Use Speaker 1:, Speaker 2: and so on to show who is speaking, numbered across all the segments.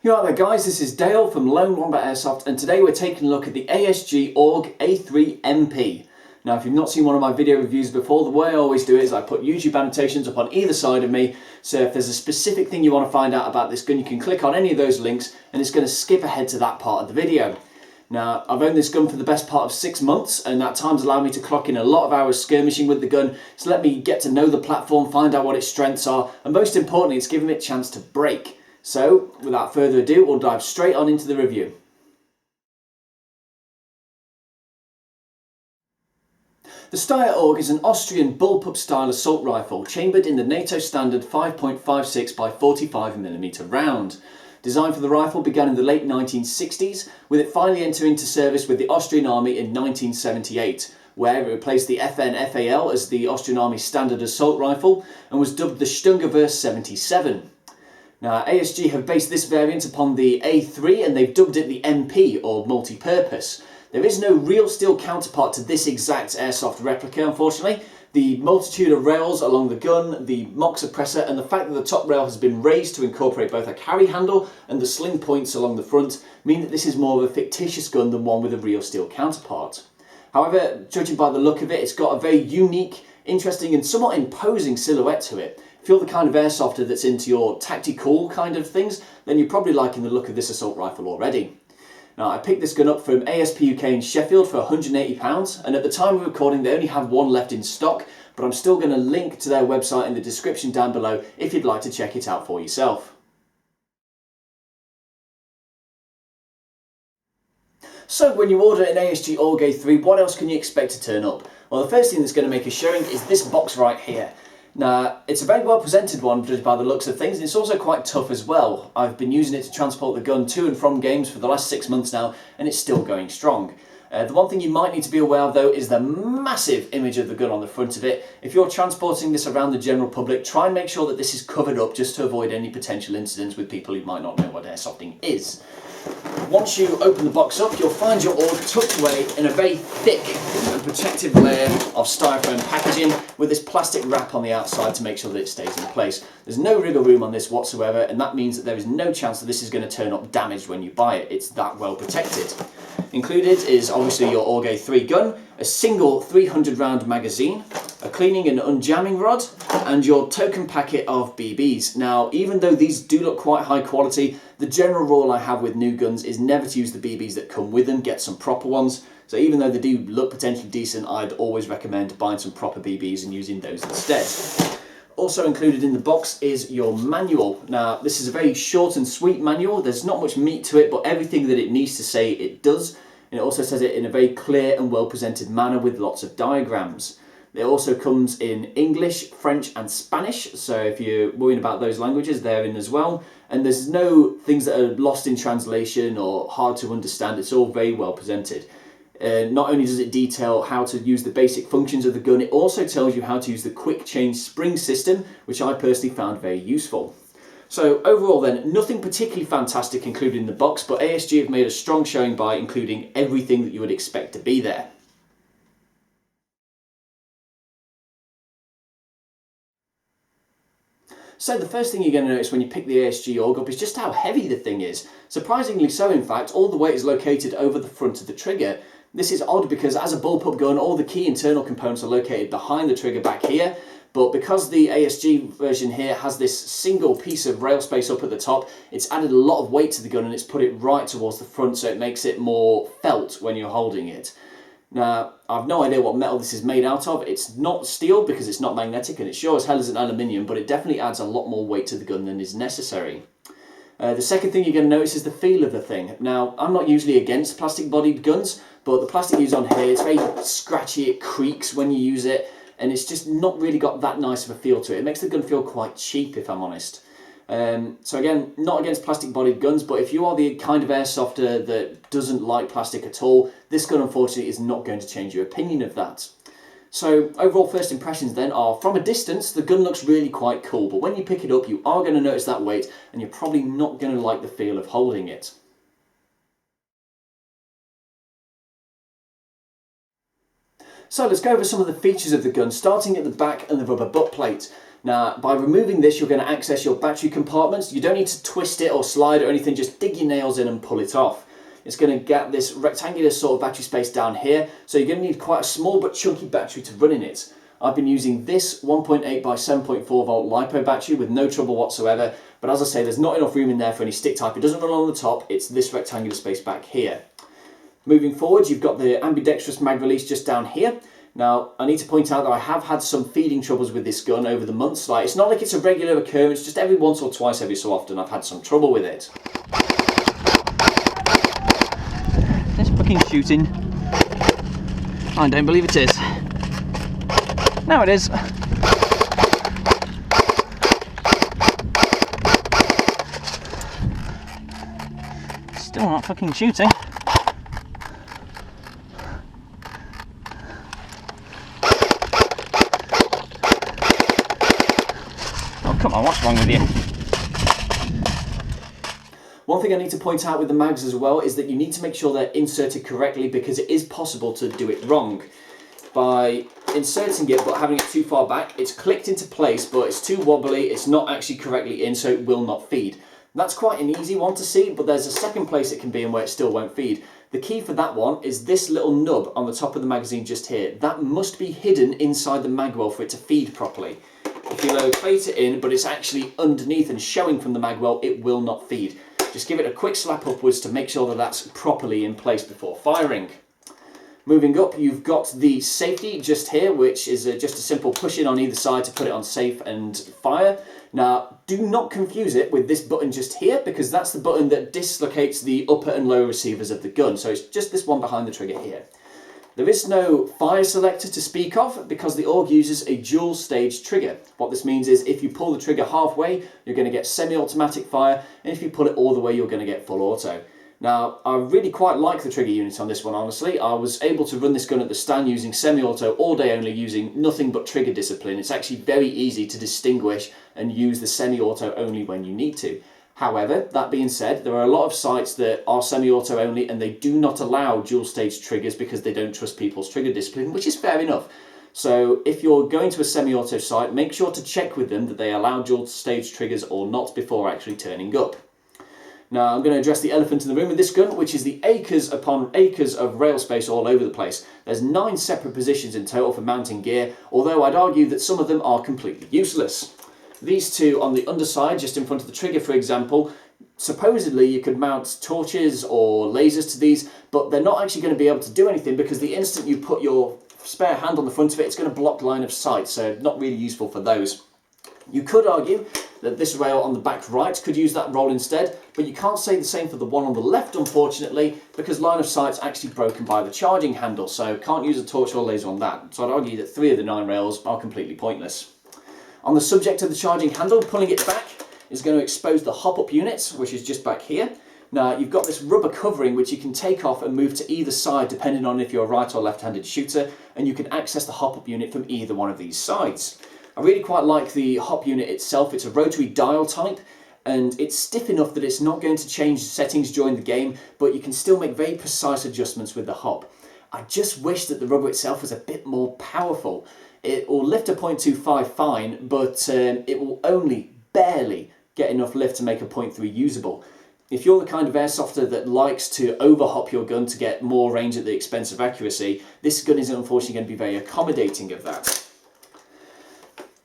Speaker 1: You alright there guys, this is Dale from Lone Wombat Airsoft and today we're taking a look at the ASG AUG A3 MP. Now if you've not seen one of my video reviews before, the way I always do it is I put YouTube annotations up on either side of me, so if there's a specific thing you want to find out about this gun you can click on any of those links and it's going to skip ahead to that part of the video. Now I've owned this gun for the best part of 6 months and that time's allowed me to clock in a lot of hours skirmishing with the gun. It's let me get to know the platform, find out what its strengths are, and most importantly it's given me a chance to break. So, without further ado, we'll dive straight on into the review. The Steyr AUG is an Austrian bullpup style assault rifle chambered in the NATO standard 5.56 by 45mm round. Design for the rifle began in the late 1960s, with it finally entering into service with the Austrian Army in 1978, where it replaced the FN-FAL as the Austrian Army's standard assault rifle and was dubbed the Sturmgewehr 77. Now, ASG have based this variant upon the A3 and they've dubbed it the MP, or multi-purpose. There is no real steel counterpart to this exact airsoft replica, unfortunately. The multitude of rails along the gun, the mock suppressor, and the fact that the top rail has been raised to incorporate both a carry handle and the sling points along the front mean that this is more of a fictitious gun than one with a real steel counterpart. However, judging by the look of it, it's got a very unique, interesting and somewhat imposing silhouette to it. If you're the kind of airsofter that's into your tactical kind of things, then you're probably liking the look of this assault rifle already. Now, I picked this gun up from ASP UK in Sheffield for £180, and at the time of recording they only have one left in stock, but I'm still going to link to their website in the description down below if you'd like to check it out for yourself. So when you order an ASG AUG A3, what else can you expect to turn up? Well, the first thing that's going to make a showing is this box right here. Now, it's a very well presented one judged by the looks of things, and it's also quite tough as well. I've been using it to transport the gun to and from games for the last 6 months now, and it's still going strong. The one thing you might need to be aware of though is the massive image of the gun on the front of it. If you're transporting this around the general public, try and make sure that this is covered up just to avoid any potential incidents with people who might not know what airsofting is. Once you open the box up, you'll find your AUG tucked away in a very thick and protective layer of styrofoam packaging with this plastic wrap on the outside to make sure that it stays in place. There's no wriggle room on this whatsoever, and that means that there is no chance that this is going to turn up damaged when you buy it. It's that well protected. Included is obviously your AUG A3 gun, a single 300 round magazine, a cleaning and unjamming rod, and your token packet of BBs. Now, even though these do look quite high quality, the general rule I have with new guns is never to use the BBs that come with them, get some proper ones. So even though they do look potentially decent, I'd always recommend buying some proper BBs and using those instead. Also included in the box is your manual. Now, this is a very short and sweet manual. There's not much meat to it, but everything that it needs to say, it does. And it also says it in a very clear and well presented manner with lots of diagrams. It also comes in English, French and Spanish, so if you're worrying about those languages, they're in as well. And there's no things that are lost in translation or hard to understand. It's all very well presented. Not only does it detail how to use the basic functions of the gun, it also tells you how to use the quick change spring system, which I personally found very useful. So overall then, nothing particularly fantastic included in the box, but ASG have made a strong showing by including everything that you would expect to be there. So the first thing you're going to notice when you pick the ASG AUG up is just how heavy the thing is. Surprisingly so, in fact. All the weight is located over the front of the trigger. This is odd because as a bullpup gun, all the key internal components are located behind the trigger back here, but because the ASG version here has this single piece of rail space up at the top, it's added a lot of weight to the gun and it's put it right towards the front, so it makes it more felt when you're holding it. Now, I've no idea what metal this is made out of. It's not steel because it's not magnetic, and it sure as hell isn't aluminium, but it definitely adds a lot more weight to the gun than is necessary. The second thing you're going to notice is the feel of the thing. Now, I'm not usually against plastic-bodied guns, but the plastic used on here, it's very scratchy, it creaks when you use it, and it's just not really got that nice of a feel to it. It makes the gun feel quite cheap, if I'm honest. So again, not against plastic-bodied guns, but if you are the kind of airsofter that doesn't like plastic at all, this gun unfortunately is not going to change your opinion of that. So overall first impressions then are, from a distance, the gun looks really quite cool, but when you pick it up, you are going to notice that weight, and you're probably not going to like the feel of holding it. So let's go over some of the features of the gun, starting at the back and the rubber butt plate. Now, by removing this, you're going to access your battery compartments. You don't need to twist it or slide or anything, just dig your nails in and pull it off. It's going to get this rectangular sort of battery space down here, so you're going to need quite a small but chunky battery to run in it. I've been using this 1.8 by 7.4 volt LiPo battery with no trouble whatsoever, but as I say, there's not enough room in there for any stick type. It doesn't run on the top, it's this rectangular space back here. Moving forward, you've got the ambidextrous mag release just down here. Now, I need to point out that I have had some feeding troubles with this gun over the months. Like, it's not like it's a regular occurrence, just every once or twice every so often I've had some trouble with it. It's fucking shooting. I don't believe it is. Now it is. Still not fucking shooting. Oh, come on, what's wrong with you? One thing I need to point out with the mags as well is that you need to make sure they're inserted correctly, because it is possible to do it wrong. By inserting it but having it too far back, it's clicked into place but it's too wobbly, it's not actually correctly in, so it will not feed. That's quite an easy one to see, but there's a second place it can be in where it still won't feed. The key for that one is this little nub on the top of the magazine just here. That must be hidden inside the mag well for it to feed properly. If you locate it in but it's actually underneath and showing from the mag well, it will not feed. Just give it a quick slap upwards to make sure that that's properly in place before firing. Moving up, you've got the safety just here, which is just a simple push in on either side to put it on safe and fire. Now, do not confuse it with this button just here, because that's the button that dislocates the upper and lower receivers of the gun. So it's just this one behind the trigger here. There is no fire selector to speak of because the AUG uses a dual stage trigger. What this means is if you pull the trigger halfway, you're going to get semi-automatic fire, and if you pull it all the way, you're going to get full auto. Now, I really quite like the trigger unit on this one, honestly. I was able to run this gun at the stand using semi-auto all day only, using nothing but trigger discipline. It's actually very easy to distinguish and use the semi-auto only when you need to. However, that being said, there are a lot of sites that are semi-auto only and they do not allow dual stage triggers because they don't trust people's trigger discipline, which is fair enough. So if you're going to a semi-auto site, make sure to check with them that they allow dual stage triggers or not before actually turning up. Now, I'm going to address the elephant in the room with this gun, which is the acres upon acres of rail space all over the place. There's 9 separate positions in total for mounting gear, although I'd argue that some of them are completely useless. These two on the underside, just in front of the trigger for example, supposedly you could mount torches or lasers to these, but they're not actually going to be able to do anything because the instant you put your spare hand on the front of it, it's going to block line of sight, so not really useful for those. You could argue that this rail on the back right could use that role instead, but you can't say the same for the one on the left, unfortunately, because line of sight's actually broken by the charging handle, so can't use a torch or laser on that. So I'd argue that 3 of the 9 rails are completely pointless. On the subject of the charging handle, pulling it back is going to expose the hop-up unit, which is just back here. Now, you've got this rubber covering which you can take off and move to either side depending on if you're a right or left-handed shooter, and you can access the hop-up unit from either one of these sides. I really quite like the hop unit itself. It's a rotary dial type, and it's stiff enough that it's not going to change settings during the game, but you can still make very precise adjustments with the hop. I just wish that the rubber itself was a bit more powerful. It will lift a 0.25 fine, but it will only barely get enough lift to make a 0.3 usable. If you're the kind of airsofter that likes to overhop your gun to get more range at the expense of accuracy, this gun isn't unfortunately going to be very accommodating of that.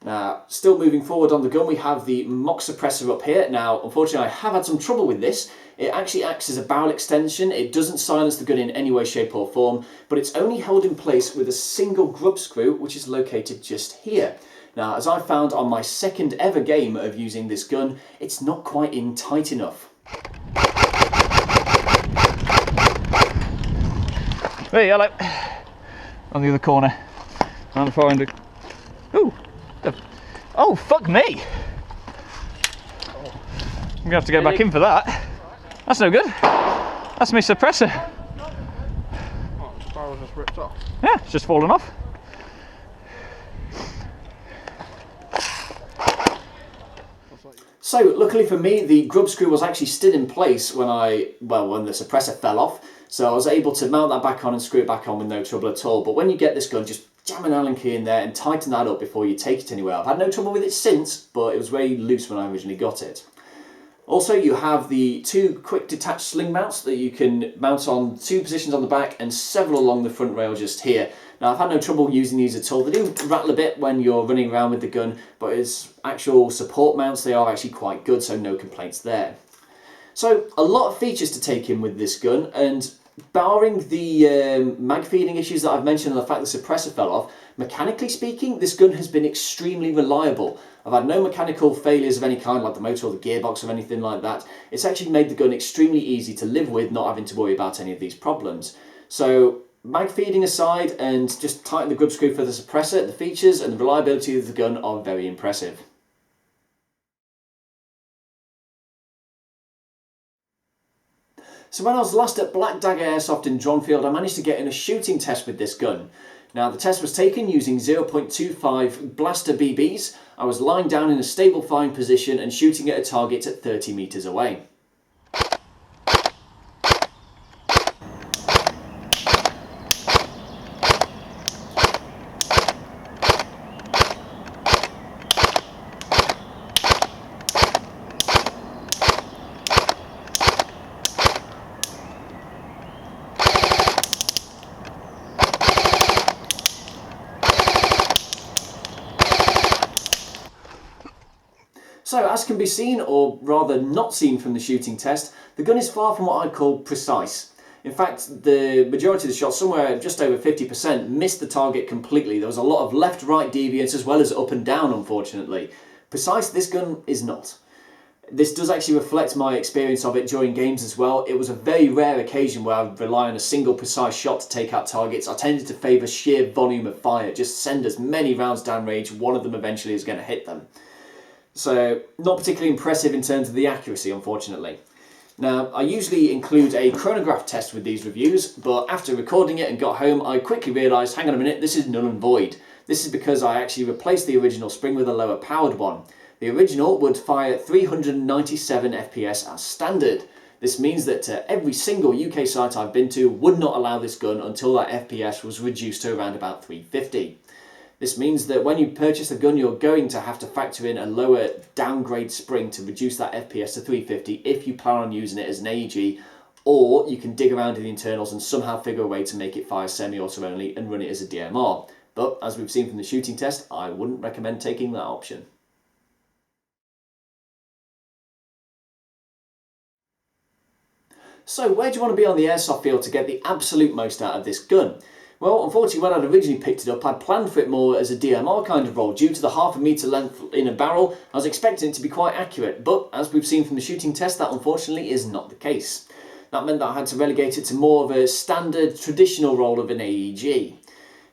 Speaker 1: Now, still moving forward on the gun, we have the mock suppressor up here. Now, unfortunately, I have had some trouble with this. It actually acts as a barrel extension. It doesn't silence the gun in any way, shape or form, but it's only held in place with a single grub screw, which is located just here. Now, as I found on my second ever game of using this gun, it's not quite in tight enough.
Speaker 2: Hey, hello. On the other corner. I'm trying to... Ooh! Oh, fuck me! I'm gonna have to go back in for that. That's no good. That's my suppressor.
Speaker 3: Oh, the barrel just ripped off.
Speaker 2: Yeah, it's just fallen off.
Speaker 1: So, luckily for me, the grub screw was actually still in place when when the suppressor fell off. So I was able to mount that back on and screw it back on with no trouble at all. But when you get this gun, just jam an Allen key in there and tighten that up before you take it anywhere. I've had no trouble with it since, but it was very loose when I originally got it. Also, you have the 2 quick detached sling mounts that you can mount on 2 positions on the back and several along the front rail just here. Now, I've had no trouble using these at all. They do rattle a bit when you're running around with the gun, but as actual support mounts, they are actually quite good, so no complaints there. So, a lot of features to take in with this gun, and barring the mag feeding issues that I've mentioned and the fact the suppressor fell off, mechanically speaking, this gun has been extremely reliable. I've had no mechanical failures of any kind, like the motor or the gearbox or anything like that. It's actually made the gun extremely easy to live with, not having to worry about any of these problems. So, mag feeding aside, and just tighten the grub screw for the suppressor, the features and the reliability of the gun are very impressive. So when I was last at Black Dagger Airsoft in Dronfield, I managed to get in a shooting test with this gun. Now, the test was taken using 0.25 blaster BBs. I was lying down in a stable flying position and shooting at a target at 30 metres away. So, as can be seen, or rather not seen from the shooting test, the gun is far from what I'd call precise. In fact, the majority of the shots, somewhere just over 50%, missed the target completely. There was a lot of left-right deviance as well as up and down, unfortunately. Precise, this gun is not. This does actually reflect my experience of it during games as well. It was a very rare occasion where I would rely on a single precise shot to take out targets. I tended to favour sheer volume of fire, just send as many rounds downrange, one of them eventually is going to hit them. So, not particularly impressive in terms of the accuracy, unfortunately. Now, I usually include a chronograph test with these reviews, but after recording it and got home, I quickly realised, hang on a minute, this is null and void. This is because I actually replaced the original spring with a lower powered one. The original would fire 397 FPS as standard. This means that every single UK site I've been to would not allow this gun until that FPS was reduced to around about 350. This means that when you purchase a gun, you're going to have to factor in a lower downgrade spring to reduce that FPS to 350 if you plan on using it as an AEG, or you can dig around in the internals and somehow figure a way to make it fire semi-auto only and run it as a DMR. But as we've seen from the shooting test, I wouldn't recommend taking that option. So where do you want to be on the airsoft field to get the absolute most out of this gun? Well, unfortunately, when I'd originally picked it up, I'd planned for it more as a DMR kind of role. Due to the ½ metre length in a barrel, I was expecting it to be quite accurate, but as we've seen from the shooting test, that unfortunately is not the case. That meant that I had to relegate it to more of a standard, traditional role of an AEG.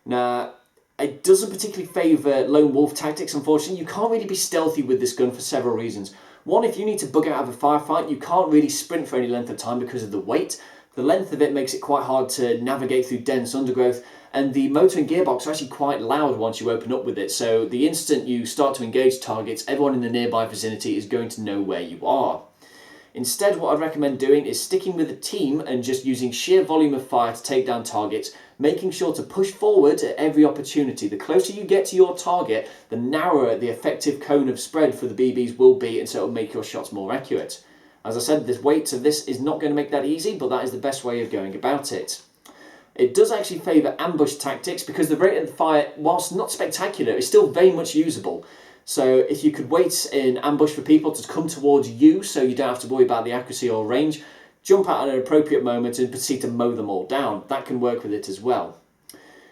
Speaker 1: Now, it doesn't particularly favour lone wolf tactics, unfortunately. You can't really be stealthy with this gun for several reasons. One, if you need to bug out of a firefight, you can't really sprint for any length of time because of the weight. The length of it makes it quite hard to navigate through dense undergrowth, and the motor and gearbox are actually quite loud once you open up with it, so the instant you start to engage targets, everyone in the nearby vicinity is going to know where you are. Instead, what I'd recommend doing is sticking with a team and just using sheer volume of fire to take down targets, making sure to push forward at every opportunity. The closer you get to your target, the narrower the effective cone of spread for the BBs will be, and so it will make your shots more accurate. As I said, the weight of this is not going to make that easy, but that is the best way of going about it. It does actually favour ambush tactics because the rate of the fire, whilst not spectacular, is still very much usable. So if you could wait in ambush for people to come towards you so you don't have to worry about the accuracy or range, jump out at an appropriate moment and proceed to mow them all down. That can work with it as well.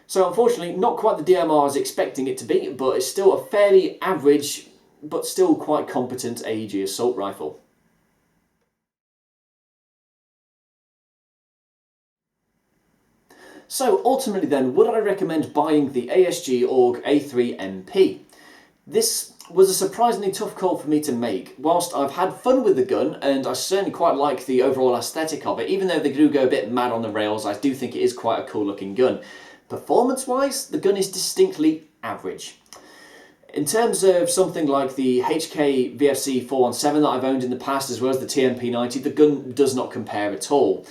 Speaker 1: So unfortunately, not quite the DMR I was expecting it to be, but it's still a fairly average, but still quite competent AEG assault rifle. So ultimately then, would I recommend buying the ASG AUG A3 MP? This was a surprisingly tough call for me to make. Whilst I've had fun with the gun, and I certainly quite like the overall aesthetic of it, even though they do go a bit mad on the rails, I do think it is quite a cool looking gun. Performance-wise, the gun is distinctly average. In terms of something like the HK VFC 417 that I've owned in the past, as well as the TMP90, the gun does not compare at all.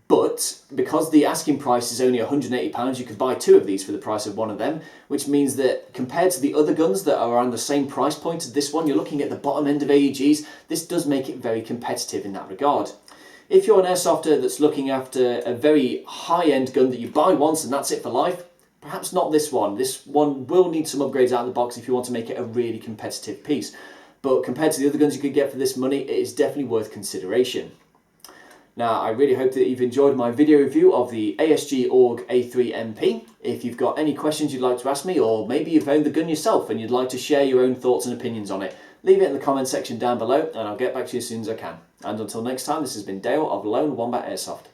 Speaker 1: But because the asking price is only £180, you could buy 2 of these for the price of 1 of them, which means that compared to the other guns that are around the same price point as this one, you're looking at the bottom end of AEGs. This does make it very competitive in that regard. If you're an airsofter that's looking after a very high-end gun that you buy once and that's it for life, perhaps not this one. This one will need some upgrades out of the box if you want to make it a really competitive piece. But compared to the other guns you could get for this money, it is definitely worth consideration. Now, I really hope that you've enjoyed my video review of the ASG AUG A3 MP. If you've got any questions you'd like to ask me, or maybe you've owned the gun yourself and you'd like to share your own thoughts and opinions on it, leave it in the comment section down below and I'll get back to you as soon as I can. And until next time, this has been Dale of Lone Wombat Airsoft.